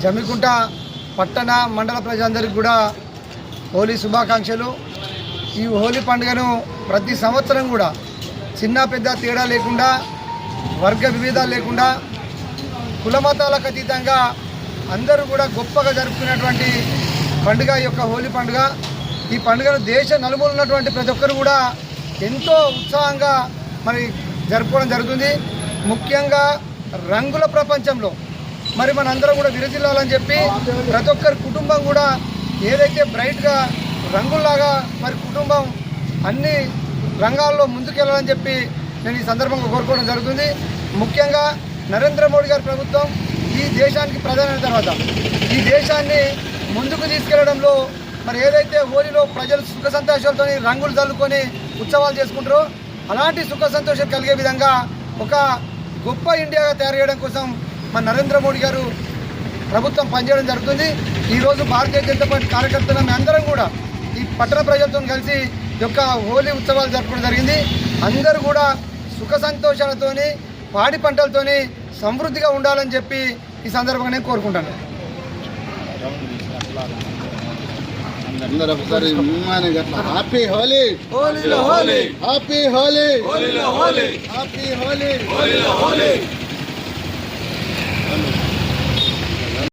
జమ్మికుంట పట్టణ మండల ప్రజలందరికీ కూడా హోలీ శుభాకాంక్షలు। ఈ హోలీ పండుగను ప్రతి సంవత్సరం కూడా చిన్న పెద్ద తేడా లేకుండా, వర్గ విభేదాలు లేకుండా, కులమతాలకు అతీతంగా అందరూ కూడా గొప్పగా జరుపుకునేటువంటి పండుగ ఈ యొక్క హోలీ పండుగ। ఈ పండుగను దేశ నలుమూలన ఉన్నటువంటి ప్రతి ఒక్కరు కూడా ఎంతో ఉత్సాహంగా మరి జరుపుకోవడం జరుగుతుంది। ముఖ్యంగా రంగుల ప్రపంచంలో మరి మనందరం కూడా విరజిల్లాలని చెప్పి ప్రతి ఒక్కరి కుటుంబం కూడా ఏదైతే బ్రైట్గా రంగుల్లాగా మరి కుటుంబం అన్ని రంగాల్లో ముందుకెళ్ళాలని చెప్పి నేను ఈ సందర్భంగా కోరుకోవడం జరుగుతుంది। ముఖ్యంగా నరేంద్ర మోడీ గారి ప్రభుత్వం ఈ దేశానికి ప్రధానమైన తర్వాత ఈ దేశాన్ని ముందుకు తీసుకెళ్లడంలో మరి ఏదైతే హోలీలో ప్రజలు సుఖ సంతోషాలతో రంగులు చల్లుకొని ఉత్సవాలు చేసుకుంటారో అలాంటి సుఖ సంతోషం కలిగే విధంగా ఒక గొప్ప ఇండియాగా తయారు చేయడం కోసం మన నరేంద్ర మోడీ గారు ప్రభుత్వం పనిచేయడం జరుగుతుంది। ఈరోజు భారతీయ జనతా పార్టీ కార్యకర్తలు అందరం కూడా ఈ పట్టణ ప్రజలతో కలిసి యొక్క హోలీ ఉత్సవాలు జరుపుకోవడం జరిగింది। అందరూ కూడా సుఖ సంతోషాలతోని పాడి పంటలతోని సమృద్ధిగా ఉండాలని చెప్పి ఈ సందర్భంగా నేను కోరుకుంటాను। Happy Holi, happy Holi, happy Holi, happy Holi.